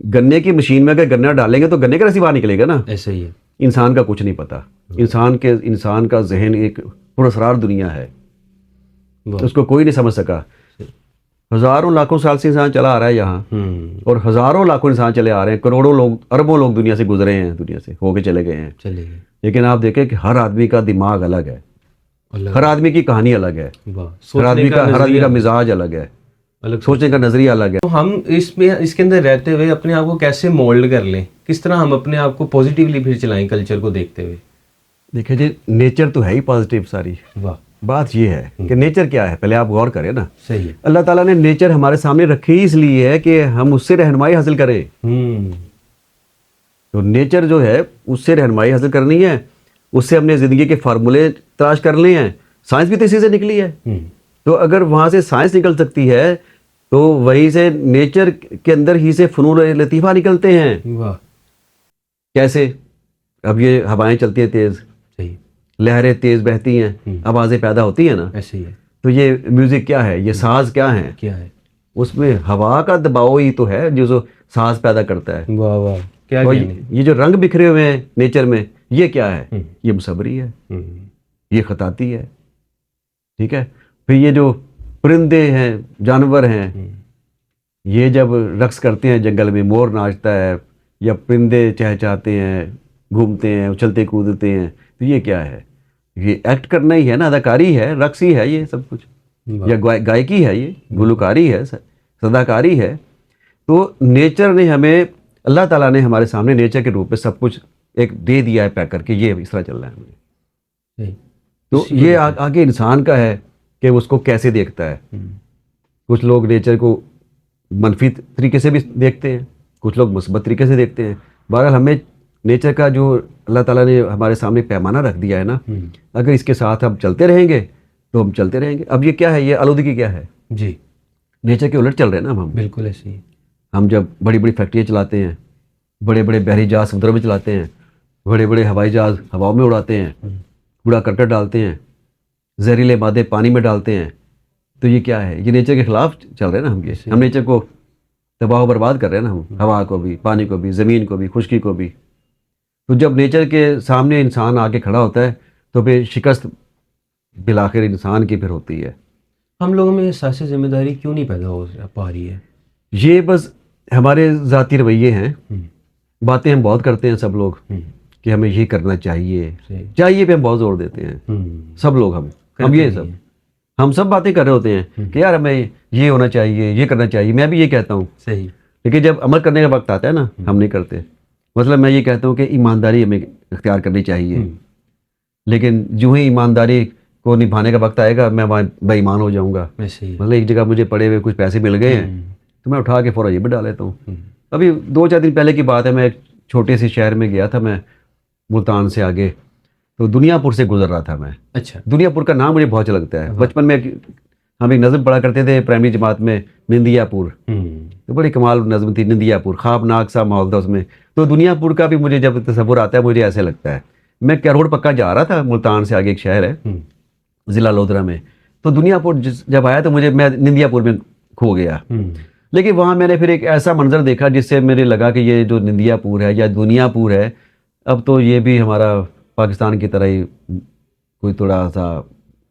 گنے کی مشین میں اگر گنا ڈالیں گے تو گنے کا رسی باہر نکلے گا نا. ایسا ہی ہے. انسان کا کچھ نہیں پتا. انسان کا ذہن ایک پراسرار دنیا ہے, اس کو کوئی نہیں سمجھ سکا. ہزاروں لاکھوں سال سے انسان چلا آ رہا ہے یہاں, اور ہزاروں لاکھوں انسان چلے آ رہے ہیں, کروڑوں لوگ, اربوں لوگ دنیا سے گزرے ہیں, دنیا سے ہو کے چلے گئے ہیں. لیکن آپ دیکھیں کہ ہر آدمی کا دماغ الگ ہے, ہر آدمی کی کہانی الگ ہے, ہر آدمی کا مزاج الگ ہے, سوچنے کا نظریہ الگ ہے. ہم اس کے اندر رہتے ہوئے اپنے آپ کو کیسے مولڈ کر لیں, کس طرح ہم اپنے آپ کو پازیٹیولی پھر چلائیں کلچر کو دیکھتے ہوئے؟ دیکھیں جی, نیچر تو ہے ہی پازیٹیو ساری. بات یہ ہے کہ نیچر کیا ہے, پہلے آپ غور کریں نا. صحیح. اللہ تعالیٰ نے نیچر ہمارے سامنے رکھی اس لیے ہے کہ ہم اس سے رہنمائی حاصل کریں. تو نیچر جو ہے اس سے رہنمائی حاصل کرنی ہے, اس سے ہم نے زندگی کے فارمولے تلاش کرنے ہیں. سائنس بھی تو اسی سے نکلی ہے. تو اگر وہاں سے سائنس نکل سکتی ہے تو وہیں سے نیچر کے اندر ہی سے فنون لطیفہ نکلتے ہیں. کیسے؟ اب یہ ہوائیں چلتی ہیں تیز, لہریں تیز بہتی ہیں, آوازیں پیدا ہوتی ہیں نا. ایسے ہی ہے. تو یہ میوزک کیا ہے, یہ ساز کیا ہے, اس میں ہوا کا دباؤ ہی تو ہے جو ساز پیدا کرتا ہے. واہ واہ, کیا یہ جو رنگ بکھرے ہوئے ہیں نیچر میں, یہ کیا ہے, یہ مصوری ہے, یہ خطاطی ہے. ٹھیک ہے. پھر یہ جو پرندے ہیں, جانور ہیں, یہ جب رقص کرتے ہیں جنگل میں, مور ناچتا ہے یا پرندے چہچہاتے ہیں, گھومتے ہیں, اچھلتے کودتے ہیں, تو یہ کیا ہے, یہ ایکٹ کرنا ہی ہے نا, اداکاری ہے, رقص ہی ہے یہ سب کچھ, یا گائکی ہے, یہ گلوکاری ہے, صداکاری ہے. تو نیچر نے ہمیں, اللہ تعالیٰ نے ہمارے سامنے نیچر کے روپ میں سب کچھ ایک دے دیا ہے پیک کر کے, یہ اس طرح چل رہا ہے ہمیں. تو یہ آگے انسان کا ہے کہ اس کو کیسے دیکھتا ہے. کچھ لوگ نیچر کو منفی طریقے سے بھی دیکھتے ہیں, کچھ لوگ مثبت طریقے سے دیکھتے ہیں. بہرحال ہمیں نیچر کا جو اللہ تعالیٰ نے ہمارے سامنے پیمانہ رکھ دیا ہے نا, اگر اس کے ساتھ ہم چلتے رہیں گے تو ہم چلتے رہیں گے. اب یہ کیا ہے, یہ آلودگی کیا ہے جی, نیچر کے الٹ چل رہے ہیں نا ہم. بالکل ایسے ہی. ہم جب بڑی بڑی فیکٹریاں چلاتے ہیں, بڑے بڑے بحری جہاز سمندروں میں چلاتے ہیں, بڑے بڑے ہوائی جہاز ہواؤں میں اڑاتے ہیں, کوڑا کرکٹ ڈالتے ہیں, زہریلے مادے پانی میں ڈالتے ہیں, تو یہ کیا ہے, یہ نیچر کے خلاف چل رہے ہیں نا ہم. ہم نیچر کو تباہ و برباد کر رہے ہیں نا ہم, ہوا کو بھی, پانی کو بھی, زمین کو بھی, خشکی کو بھی. تو جب نیچر کے سامنے انسان آ کے کھڑا ہوتا ہے تو پھر شکست بالآخر انسان کی پھر ہوتی ہے. ہم لوگوں میں احساس ذمہ داری کیوں نہیں پیدا ہو پا رہی ہے؟ یہ بس ہمارے ذاتی رویے ہیں. باتیں ہم بہت کرتے ہیں سب لوگ کہ ہمیں یہ کرنا چاہیے پہ ہم بہت زور دیتے ہیں سب لوگ. ہم سب باتیں کر رہے ہوتے ہیں کہ یار ہمیں یہ ہونا چاہیے, یہ کرنا چاہیے. میں بھی یہ کہتا ہوں, صحیح, لیکن جب عمل کرنے کا وقت آتا ہے نا ہم نہیں کرتے. مطلب میں یہ کہتا ہوں کہ ایمانداری ہمیں اختیار کرنی چاہیے, لیکن جو ہی ایمانداری کو نبھانے کا وقت آئے گا میں وہاں بے ایمان ہو جاؤں گا. مطلب ایک جگہ مجھے پڑے ہوئے کچھ پیسے مل گئے ہیں تو میں اٹھا کے فوراً یہ بھی ڈال لیتا ہوں. ابھی 2-4 دن پہلے کی بات ہے, میں ایک چھوٹے سے شہر میں گیا تھا, میں ملتان سے آگے, تو دنیا پور سے گزر رہا تھا میں. اچھا. دنیا پور کا نام مجھے بہت اچھا لگتا ہے. بچپن میں ہم ایک نظم پڑھا کرتے تھے پرائمری جماعت میں, نندیا پور, تو بڑی کمال نظم تھی نندیا پور, خوابناک سا ماحول تھا اس میں. تو دنیا پور کا بھی مجھے جب تصور آتا ہے مجھے ایسے لگتا ہے. میں کروڑ پکا جا رہا تھا, ملتان سے آگے ایک شہر ہے ضلع لودھرا میں, تو دنیا پور جب آیا تو میں نندیا پور میں کھو گیا. لیکن وہاں میں نے پھر ایک ایسا منظر دیکھا جس سے میرے لگا کہ یہ جو نندیا پور ہے یا دنیا پور ہے, اب تو یہ بھی ہمارا پاکستان کی طرح ہی کوئی تھوڑا سا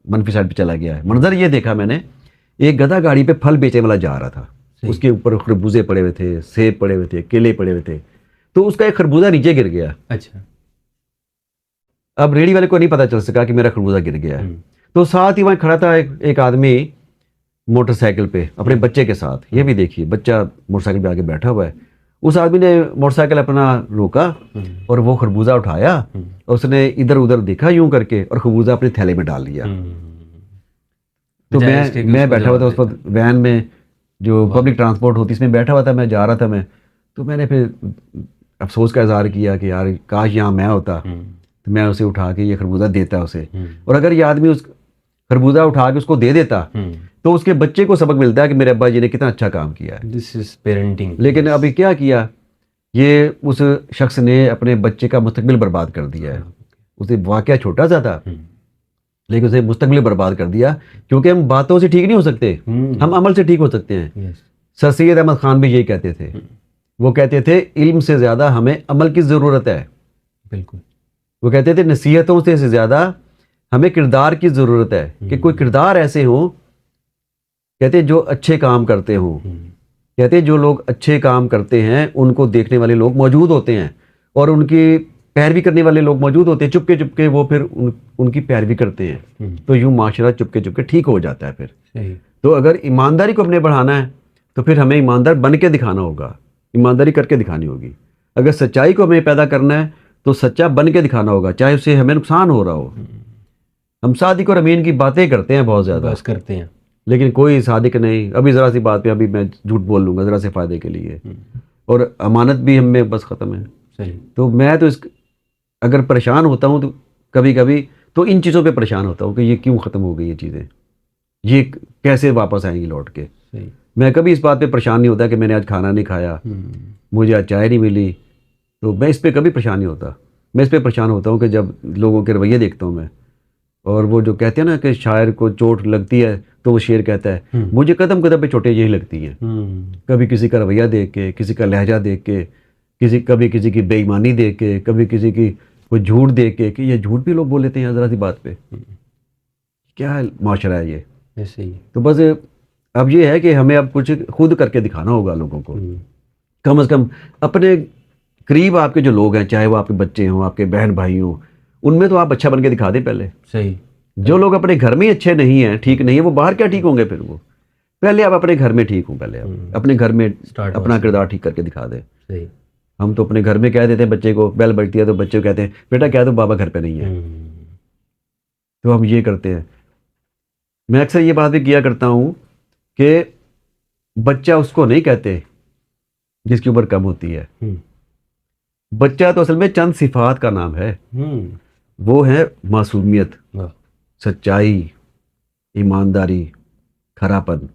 منفی سائڈ پہ چلا گیا ہے. منظر یہ دیکھا میں نے, ایک گدھا گاڑی پہ پھل بیچنے والا جا رہا تھا, اس کے اوپر خربوزے پڑے ہوئے تھے, سیب پڑے ہوئے تھے, کیلے پڑے ہوئے تھے, تو اس کا ایک خربوزہ نیچے گر گیا. اچھا. اب ریڑھی والے کو نہیں پتا چل سکا کہ میرا خربوزہ گر گیا ہے, تو ساتھ ہی وہاں کھڑا تھا ایک آدمی موٹر سائیکل پہ اپنے بچے کے ساتھ. یہ بھی دیکھیے بچہ موٹر سائیکل پہ آگے بیٹھا ہوا ہے. اس آدمی نے موٹر سائیکل اپنا روکا اور وہ خربوزہ اٹھایا اور اس نے ادھر ادھر دیکھا یوں کر کے اور خربوزہ اپنے تھیلے میں ڈال لیا. تو میں بیٹھا ہوا تھا اس وقت وین میں جو پبلک ٹرانسپورٹ ہوتی اس میں بیٹھا ہوا تھا, میں جا رہا تھا. تو میں نے پھر افسوس کا اظہار کیا کہ یار کاش یہاں میں ہوتا تو میں اسے اٹھا کے یہ خربوزہ دیتا اسے. اور اگر یہ آدمی اس خربوزہ اٹھا کے اس کو دے دیتا تو اس کے بچے کو سبق ملتا ہے کہ میرے ابا جی نے کتنا اچھا کام کیا ہے. دس از پیرنٹنگ. لیکن ابھی کیا کیا, یہ اس شخص نے اپنے بچے کا مستقبل برباد کر دیا ہے. اسے واقعہ چھوٹا سا تھا لیکن اسے مستقبل برباد کر دیا, کیونکہ ہم باتوں سے ٹھیک نہیں ہو سکتے, ہم عمل سے ٹھیک ہو سکتے ہیں. سر سید احمد خان بھی یہی کہتے تھے. وہ کہتے تھے علم سے زیادہ ہمیں عمل کی ضرورت ہے. بالکل. وہ کہتے تھے نصیحتوں سے زیادہ ہمیں کردار کی ضرورت ہے, کہ کوئی کردار ایسے ہوں, کہتے جو اچھے کام کرتے ہوں. کہتے جو لوگ اچھے کام کرتے ہیں ان کو دیکھنے والے لوگ موجود ہوتے ہیں اور ان کی پیروی کرنے والے لوگ موجود ہوتے ہیں. چپکے چپکے وہ پھر ان کی پیروی کرتے ہیں, تو یوں معاشرہ چپکے چپکے ٹھیک ہو جاتا ہے. پھر تو اگر ایمانداری کو اپنے بڑھانا ہے تو پھر ہمیں ایماندار بن کے دکھانا ہوگا, ایمانداری کر کے دکھانی ہوگی. اگر سچائی کو ہمیں پیدا کرنا ہے تو سچا بن کے دکھانا ہوگا, چاہے اس سے ہمیں نقصان ہو رہا ہو. ہم صادق اور امین کی باتیں کرتے ہیں بہت زیادہ, بس کرتے ہیں, لیکن کوئی صادق نہیں. ابھی ذرا سی بات پہ ابھی میں جھوٹ بول لوں گا ذرا سے فائدے کے لیے, اور امانت بھی ہم میں بس ختم ہے. صحیح. تو میں تو اگر پریشان ہوتا ہوں تو کبھی کبھی تو ان چیزوں پہ پریشان ہوتا ہوں کہ یہ کیوں ختم ہو گئی یہ چیزیں, یہ کیسے واپس آئیں گی لوٹ کے. صحیح. میں کبھی اس بات پہ پریشان نہیں ہوتا کہ میں نے آج کھانا نہیں کھایا, مجھے آج چائے نہیں ملی, تو میں اس پہ کبھی پریشان نہیں ہوتا. میں اس پہ پریشان ہوتا ہوں کہ جب لوگوں کے رویے دیکھتا ہوں میں, اور وہ جو کہتے ہیں نا کہ شاعر کو چوٹ لگتی ہے تو وہ شعر کہتا ہے, مجھے قدم قدم پہ چوٹیں یہی لگتی ہیں. کبھی کسی کا رویہ دیکھ کے, کسی کا لہجہ دیکھ کے, کبھی کسی کی بے ایمانی دیکھ کے, کبھی کسی کی کوئی جھوٹ دیکھ کے, کہ یہ جھوٹ بھی لوگ بول لیتے ہیں ذرا سی بات پہ. کیا معاشرہ ہے یہ. ایسے ہی. تو بس اب یہ ہے کہ ہمیں اب کچھ خود کر کے دکھانا ہوگا لوگوں کو. کم از کم اپنے قریب آپ کے جو لوگ ہیں, چاہے وہ آپ کے بچے ہوں, آپ کے بہن بھائی ہوں, ان میں تو آپ اچھا بن کے دکھا دیں پہلے. صحیح. جو لوگ اپنے گھر میں ہی اچھے نہیں ہیں, ٹھیک نہیں ہیں, وہ باہر کیا ٹھیک ہوں گے. پھر وہ پہلے آپ اپنے گھر میں ٹھیک ہوں, پہلے آپ اپنے گھر میں اپنا کردار ٹھیک کر کے دکھا دیں. صحیح. ہم تو اپنے گھر میں کہہ دیتے ہیں بچے کو, بیل بجتی ہے تو بچے کو کہتے ہیں بیٹا کہہ دو بابا گھر پہ نہیں ہے. تو ہم یہ کرتے ہیں. میں اکثر یہ بات بھی کیا کرتا ہوں کہ بچہ اس کو نہیں کہتے جس کی عمر کم ہوتی ہے. بچہ تو اصل میں چند صفات کا نام ہے. وہ ہے معصومیت, سچائی, ایمانداری, کھراپن.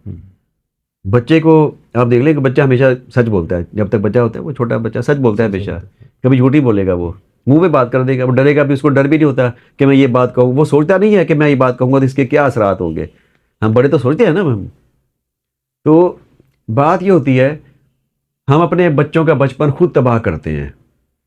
بچے کو آپ دیکھ لیں کہ بچہ ہمیشہ سچ بولتا ہے. جب تک بچہ ہوتا ہے وہ چھوٹا بچہ سچ بولتا ہے ہمیشہ, کبھی جھوٹ ہی بولے گا. وہ منہ پہ بات کر دے گا, وہ ڈرے گا بھی, اس کو ڈر بھی نہیں ہوتا کہ میں یہ بات کہوں. وہ سوچتا نہیں ہے کہ میں یہ بات کہوں گا تو اس کے کیا اثرات ہوں گے. ہم بڑے تو سوچتے ہیں نا. ہم تو بات یہ ہوتی ہے ہم اپنے بچوں کا بچپن خود تباہ کرتے ہیں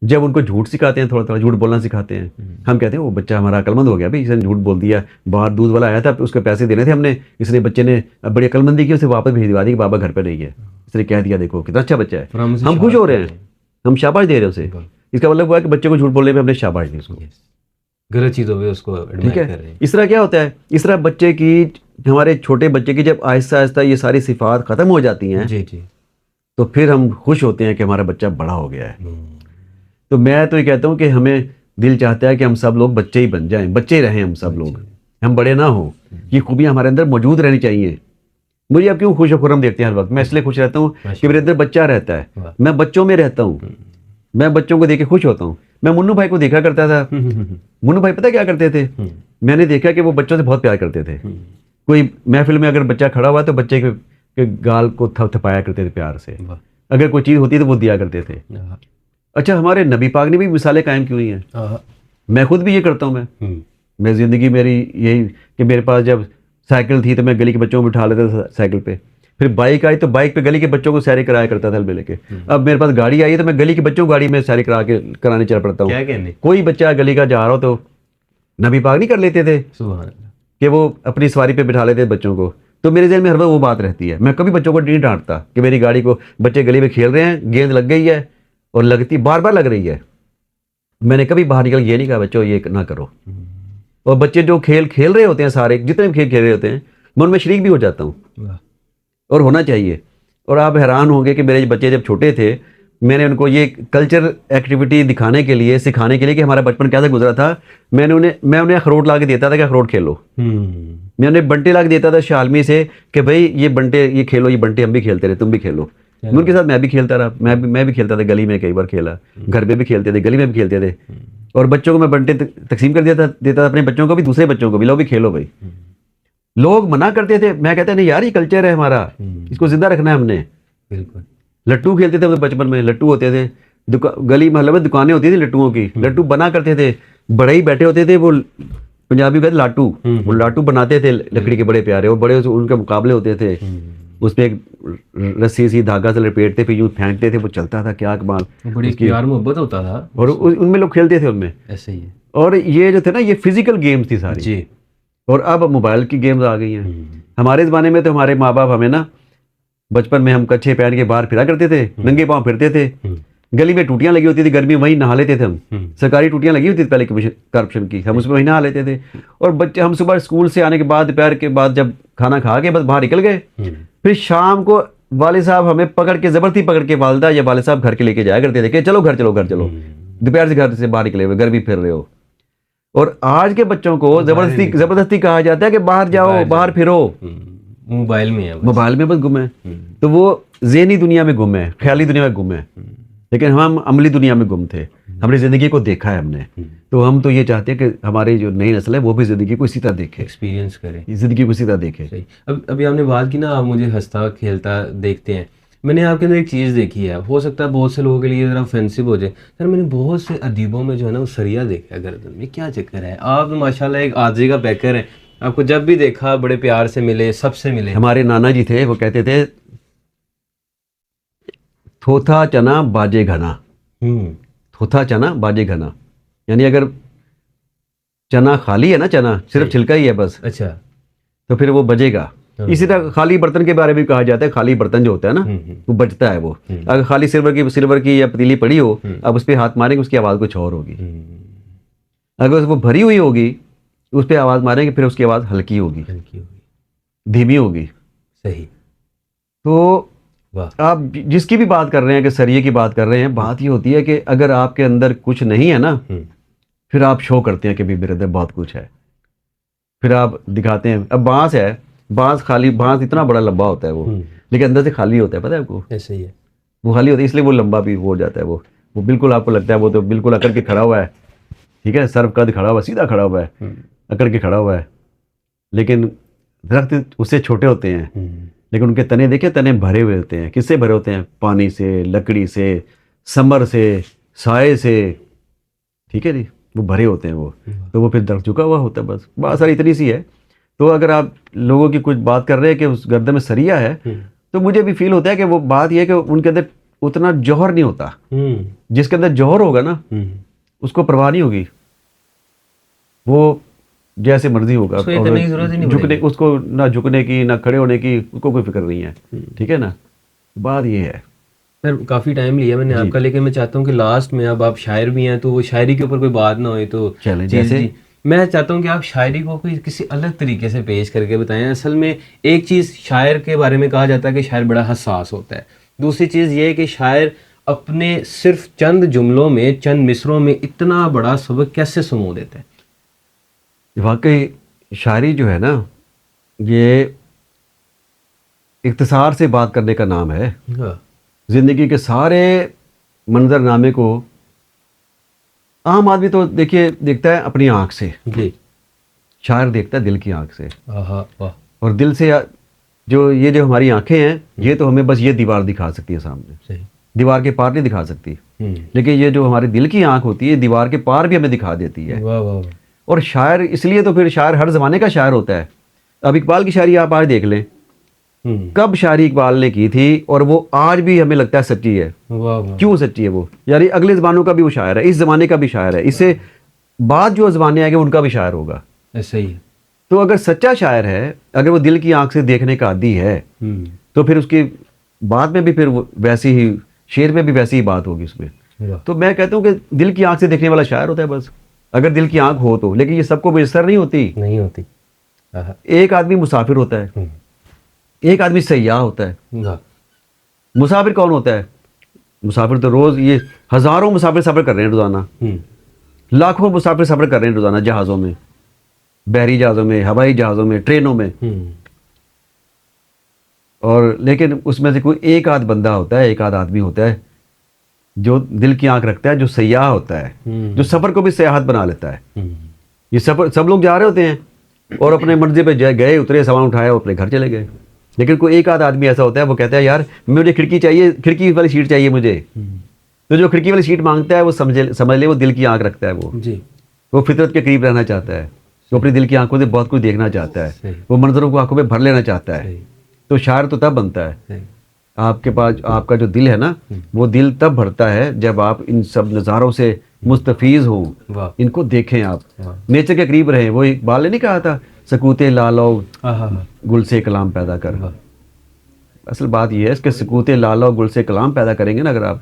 جب ان کو جھوٹ سکھاتے ہیں, تھوڑا تھوڑا جھوٹ بولنا سکھاتے ہیں. ہم کہتے ہیں وہ بچہ ہمارا عقلمند ہو گیا بھائی, اس نے جھوٹ بول دیا. باہر دودھ والا آیا تھا, اس کے پیسے دینے تھے ہم نے, اس نے بچے نے بڑی عقلمندی کی, اسے واپس بھیج دوا دی کہ بابا گھر پہ نہیں ہے. اس نے کہہ دیا دیکھو کتنا اچھا بچہ ہے. ہم خوش ہو رہے ہیں, ہم شاباش دے رہے ہیں اسے. اس کا مطلب ہوا کہ بچے کو جھوٹ بولنے میں ہم نے شاباش دی اس کو. غلط چیزوں پہ اس کو ٹھیک ہے. اس طرح کیا ہوتا ہے, اس طرح بچے کی, ہمارے چھوٹے بچے کی جب آہستہ آہستہ یہ ساری صفات ختم ہو جاتی ہیں, جی جی, تو پھر ہم خوش ہوتے ہیں کہ ہمارا بچہ بڑا ہو گیا ہے. تو میں تو یہ کہتا ہوں کہ ہمیں دل چاہتا ہے کہ ہم سب لوگ بچے ہی بن جائیں, بچے ہی رہیں ہم سب لوگ, ہم بڑے نہ ہوں. یہ خوبیاں ہمارے اندر موجود رہنی چاہیے. مجھے اب کیوں خوش و خرم دیکھتے ہیں ہر وقت, میں اس لیے خوش رہتا ہوں کہ میرے اندر بچہ رہتا ہے, میں بچوں میں رہتا ہوں, میں بچوں کو دیکھ کے خوش ہوتا ہوں. میں منو بھائی کو دیکھا کرتا تھا. منو بھائی پتہ کیا کرتے تھے, میں نے دیکھا کہ وہ بچوں سے بہت پیار کرتے تھے. کوئی محفل میں اگر بچہ کھڑا ہوا تو بچے کے گال کو تھپ تھپایا کرتے تھے پیار سے. اگر کوئی چیز ہوتی تو وہ دیا کرتے تھے. اچھا, ہمارے نبی پاک نے بھی مثالیں قائم کی ہوئی ہیں. میں خود بھی یہ کرتا ہوں. میں زندگی میری یہی کہ میرے پاس جب سائیکل تھی تو میں گلی کے بچوں کو بٹھا لیتا تھا سائیکل پہ. پھر بائک آئی تو بائک پہ گلی کے بچوں کو سیریں کرایا کرتا تھا لے کے. اب میرے پاس گاڑی آئی ہے تو میں گلی کے بچوں کو گاڑی میں سیریں کرانے چل پڑتا ہوں. کوئی بچہ گلی کا جا رہا ہو تو نبی پاک نہیں کر لیتے تھے کہ وہ اپنی سواری پہ بٹھا لیتے بچوں کو. تو میرے ذہن میں ہر وقت وہ بات رہتی ہے. میں کبھی بچوں کو نہیں ڈانٹتا کہ میری گاڑی کو بچے گلی میں کھیل رہے ہیں, گیند لگ گئی ہے اور لگتی بار بار لگ رہی ہے. میں نے کبھی باہر نکل یہ نہیں کہا بچوں یہ نہ کرو. اور بچے جو کھیل کھیل رہے ہوتے ہیں سارے جتنے بھی کھیل کھیل رہے ہوتے ہیں میں ان میں شریک بھی ہو جاتا ہوں اور ہونا چاہیے. اور آپ حیران ہوں گے کہ میرے بچے جب چھوٹے تھے میں نے ان کو یہ کلچر ایکٹیویٹی دکھانے کے لیے سکھانے کے لیے کہ ہمارا بچپن کیسے گزرا تھا, میں انہیں اخروٹ لا کے دیتا تھا کہ اخروٹ کھیلو. میں انہیں بنٹے لا کے دیتا تھا شالمی سے کہ بھائی یہ بنٹے یہ کھیلو, یہ بنٹے ہم بھی کھیلتے رہے, تم بھی کھیلو. ان کے ساتھ میں بھی کھیلتا رہا, میں بھی کھیلتا تھا, گلی میں کئی بار کھیلا, گھر پہ بھی کھیلتے تھے, گلی میں بھی کھیلتے تھے. اور بچوں کو میں بنٹے تقسیم کر دیتا تھا اپنے بچوں کو بھی, دوسرے بچوں کو بھی, لو بھی کھیلو بھائی. لوگ منع کرتے تھے, میں کہتا نہیں یار یہ کلچر ہے ہمارا, اس کو زندہ رکھنا ہے ہم نے. بالکل. لٹو کھیلتے تھے بچپن میں, لٹو ہوتے تھے گلی محلے میں, دکانیں ہوتی تھی لٹوؤں کی, لٹو بنا کرتے تھے, بڑے ہی بیٹھے ہوتے تھے, وہ پنجابی کہتے لاٹو, وہ لاٹو بناتے تھے لکڑی کے بڑے پیارے, اور بڑے ان کے مقابلے ہوتے تھے. اس پہ ایک رسی سی دھاگا سے لپیٹتے پھر یوں پھینکتے تھے, وہ چلتا تھا, کیا کمال, بڑی پیار محبت ہوتا تھا, اور ان میں لوگ کھیلتے تھے ان میں. ایسے ہی ہے. اور یہ جو تھے نا یہ فزیکل گیمز تھی ساری. جی. اور اب موبائل کی گیمز آ گئی ہیں. ہمارے زمانے میں تو ہمارے ماں باپ ہمیں نا بچپن میں ہم کچھے پہن کے باہر پھرا کرتے تھے, ننگے پاؤں پھرتے تھے, گلی میں ٹوٹیاں لگی ہوتی تھی, گرمی وہیں نہا لیتے تھے ہم, سرکاری ٹوٹیاں لگی ہوتی تھی پہلے کرپشن کی, ہم اس میں وہیں نہا لیتے تھے. اور بچے ہم صبح اسکول سے آنے کے بعد دوپہر کے بعد جب کھانا کھا کے بس باہر نکل گئے, پھر شام کو والد صاحب ہمیں پکڑ کے زبردستی پکڑ کے والدہ یا والد صاحب گھر کے لے کے جایا کرتے تھے کہ چلو گھر چلو گھر چلو, دوپہر سے گھر سے باہر نکلے ہوئے, گھر بھی پھر رہے ہو. اور آج کے بچوں کو زبردستی کہا جاتا ہے کہ باہر جاؤ, باہر پھرو, موبائل میں ہے, موبائل میں بس گم ہے. تو وہ ذہنی دنیا میں گم ہے, خیالی دنیا میں گم ہے, لیکن ہم عملی دنیا میں گم تھے. ہم نے زندگی کو دیکھا ہے ہم نے, تو ہم تو یہ چاہتے ہیں کہ ہماری جو نئی نسل ہے وہ بھی زندگی کو اسی طرح دیکھے, ایکسپیرینس کرے, زندگی کو اسی طرح دیکھے. ابھی آپ نے بات کی نا, آپ مجھے ہنستا کھیلتا دیکھتے ہیں. میں نے آپ کے اندر ایک چیز دیکھی ہے, ہو سکتا ہے بہت سے لوگوں کے لیے ذرا آفینسو ہو جائے, سر میں نے بہت سے ادیبوں میں جو ہے نا وہ سریا دیکھا ہے گردن میں. کیا چکر ہے؟ آپ ماشاءاللہ ایک آجزی کا پیکر ہیں, آپ کو جب بھی دیکھا بڑے پیار سے ملے, سب سے ملے. ہمارے نانا جی تھے, وہ کہتے تھے تھوتھا چنا باجے گھنا, تھوتھا چنا باجے گھنا, یعنی اگر چنا خالی ہے نا, چنا صرف چھلکا ہی ہے بس, اچھا, تو پھر وہ بجے گا. اسی طرح خالی برتن کے بارے میں کہا جاتا ہے, خالی برتن جو ہوتا ہے نا وہ بجتا ہے. وہ اگر خالی سلور کی یا پتیلی پڑی ہو, اب اس پہ ہاتھ ماریں گے اس کی آواز کچھ اور ہوگی. اگر وہ بھری ہوئی ہوگی اس پہ آواز ماریں گے پھر اس کی آواز ہلکی ہوگی, دھیمی ہوگی. صحیح. تو آپ جس کی بھی بات کر رہے ہیں کہ سریے کی بات کر رہے ہیں, بات یہ ہوتی ہے کہ اگر آپ کے اندر کچھ نہیں ہے نا, پھر آپ شو کرتے ہیں کہ بھی میرے اندر بہت کچھ ہے, پھر آپ دکھاتے ہیں. اب بانس ہے, بانس اتنا بڑا لمبا ہوتا ہے وہ, لیکن اندر سے خالی ہوتا ہے, پتہ ہے آپ کو, ایسے ہی ہے, وہ خالی ہوتا ہے, اس لیے وہ لمبا بھی ہو جاتا ہے. وہ بالکل آپ کو لگتا ہے وہ تو بالکل اکڑ کے کھڑا ہوا ہے, ٹھیک ہے, سر قد کھڑا ہوا ہے, سیدھا کھڑا ہوا ہے, اکڑ کے کھڑا ہوا ہے. لیکن درخت اس سے چھوٹے ہوتے ہیں, لیکن ان کے تنے دیکھیں, تنے بھرے ہوئے ہوتے ہیں. کس سے بھرے ہوتے ہیں؟ پانی سے, لکڑی سے, سمر سے, سائے سے, ٹھیک ہے جی, وہ بھرے ہوتے ہیں وہ. تو وہ پھر درخت جھکا ہوا ہوتا ہے. بس بات ساری اتنی سی ہے. تو اگر آپ لوگوں کی کچھ بات کر رہے ہیں کہ اس گردن میں سریا ہے, تو مجھے بھی فیل ہوتا ہے کہ وہ بات یہ ہے کہ ان کے اندر اتنا جوہر نہیں ہوتا. جس کے اندر جوہر ہوگا نا اس کو پرواہ نہیں ہوگی, وہ جیسے مرضی ہوگا, جھکنے اس کو نہ جھکنے کی نہ کھڑے ہونے کی اس کو کوئی فکر نہیں ہے. ٹھیک ہے نا, بات یہ ہے. سر کافی ٹائم لیا میں نے آپ کا, لیکن میں چاہتا ہوں کہ لاسٹ میں, اب آپ شاعر بھی ہیں تو وہ شاعری کے اوپر کوئی بات نہ ہوئی تو جیسے میں چاہتا ہوں کہ آپ شاعری کو کوئی کسی الگ طریقے سے پیش کر کے بتائیں. اصل میں ایک چیز شاعر کے بارے میں کہا جاتا ہے کہ شاعر بڑا حساس ہوتا ہے. دوسری چیز یہ ہے کہ شاعر اپنے صرف چند جملوں میں, چند مصروں میں اتنا بڑا سبق کیسے سمو دیتا ہے. واقعی شاعری جو ہے نا یہ اختصار سے بات کرنے کا نام ہے. زندگی کے سارے منظر نامے کو عام آدمی تو دیکھتا ہے اپنی آنکھ سے, شاعر دیکھتا ہے دل کی آنکھ سے. اور دل سے جو ہماری آنکھیں ہیں یہ تو ہمیں بس یہ دیوار دکھا سکتی ہے سامنے, دیوار کے پار نہیں دکھا سکتی. لیکن یہ جو ہمارے دل کی آنکھ ہوتی ہے دیوار کے پار بھی ہمیں دکھا دیتی ہے. اور شاعر اس لیے تو پھر شاعر ہر زمانے کا شاعر ہوتا ہے. اب اقبال کی شاعری آپ آج دیکھ لیں, کب شاعری اقبال نے کی تھی اور وہ آج بھی ہمیں لگتا ہے سچی ہے. کیوں سچی ہے وہ؟ یعنی اگلے زمانوں کا بھی وہ شاعر ہے, اس زمانے کا بھی شاعر ہے, اس سے بعد جو زمانے آئے گے ان کا بھی شاعر ہوگا. ایسا ہی ہے. تو اگر سچا شاعر ہے, اگر وہ دل کی آنکھ سے دیکھنے کا عادی ہے, تو پھر اس کی بات میں بھی پھر ویسی ہی, شعر میں بھی ویسی ہی بات ہوگی اس میں. تو میں کہتا ہوں کہ دل کی آنکھ سے دیکھنے والا شاعر ہوتا ہے بس. اگر دل کی آنکھ ہو تو. لیکن یہ سب کو میسر نہیں ہوتی. ایک آدمی مسافر ہوتا ہے, ایک آدمی سیاح ہوتا ہے. مسافر کون ہوتا ہے؟ مسافر تو روز یہ ہزاروں مسافر سفر کر رہے ہیں روزانہ, لاکھوں مسافر سفر کر رہے ہیں روزانہ, جہازوں میں, بحری جہازوں میں, ہوائی جہازوں میں, ٹرینوں میں. اور لیکن اس میں سے کوئی ایک آدھ بندہ ہوتا ہے, ایک آدھ آدمی ہوتا ہے جو دل کی آنکھ رکھتا ہے, جو سیاح ہوتا ہے, جو سفر کو بھی سیاحت بنا لیتا ہے. یہ سفر سب لوگ جا رہے ہوتے ہیں اور اپنے منزل پہ گئے, اترے, سامان اٹھایا اور اپنے گھر چلے گئے. لیکن کوئی ایک آدھ آدمی ایسا ہوتا ہے, وہ کہتا ہے یار مجھے کھڑکی چاہیے, کھڑکی والی سیٹ چاہیے مجھے. تو جو کھڑکی والی سیٹ مانگتا ہے وہ سمجھ لے وہ دل کی آنکھ رکھتا ہے. وہ فطرت کے قریب رہنا چاہتا ہے, وہ اپنی دل کی آنکھوں سے بہت کچھ دیکھنا چاہتا ہے, وہ منظروں کو آنکھوں میں بھر لینا چاہتا ہے. تو شاعر تو تب بنتا ہے. آپ کے پاس آپ کا جو دل ہے نا, وہ دل تب بھرتا ہے جب آپ ان سب نظاروں سے مستفیض ہوں, ان کو دیکھیں, آپ نیچر کے قریب رہیں. وہ اقبال نے نہیں کہا تھا سکوتے لالو گل سے کلام پیدا کر. اصل بات یہ ہے کہ سکوتے لالو گل سے کلام پیدا کریں گے نا. اگر آپ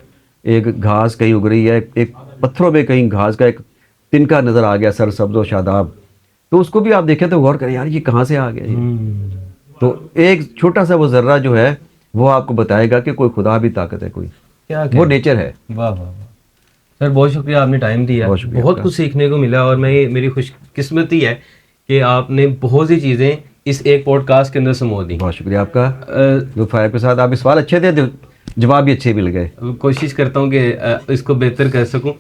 ایک گھاس کہیں اگ رہی ہے, ایک پتھروں پہ کہیں گھاس کا ایک تنکا نظر آ گیا سر سبز و شاداب, تو اس کو بھی آپ دیکھیں تو غور کریں یار یہ کہاں سے آ گیا. تو ایک چھوٹا سا وہ ذرہ جو ہے وہ آپ کو بتائے گا کہ کوئی خدا بھی طاقت ہے, کوئی وہ نیچر ہے. واہ واہ سر, بہت شکریہ, آپ نے ٹائم دیا, بہت کچھ سیکھنے کو ملا. اور میں میری خوش قسمتی ہے کہ آپ نے بہت سی چیزیں اس ایک پوڈ کاسٹ کے اندر سمو دی. بہت شکریہ آپ کا. فائر کے ساتھ آپ سوال اچھے تھے, جواب بھی اچھے مل گئے. کوشش کرتا ہوں کہ اس کو بہتر کر سکوں.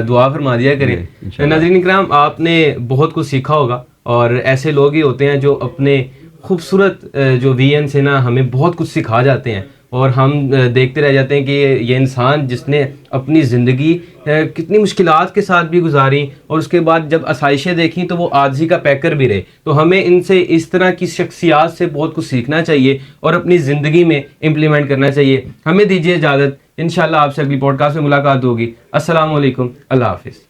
دعا فرما دیا کریں. ناظرین کرام, آپ نے بہت کچھ سیکھا ہوگا, اور ایسے لوگ ہی ہوتے ہیں جو اپنے خوبصورت جو وی این سے نا ہمیں بہت کچھ سکھا جاتے ہیں, اور ہم دیکھتے رہ جاتے ہیں کہ یہ انسان جس نے اپنی زندگی کتنی مشکلات کے ساتھ بھی گزاری, اور اس کے بعد جب آسائشیں دیکھیں تو وہ عاجزی کا پیکر بھی رہے. تو ہمیں ان سے اس طرح کی شخصیات سے بہت کچھ سیکھنا چاہیے اور اپنی زندگی میں امپلیمنٹ کرنا چاہیے. ہمیں دیجیے اجازت, انشاءاللہ آپ سے اگلی پوڈ کاسٹ میں ملاقات ہوگی. السلام علیکم, اللہ حافظ.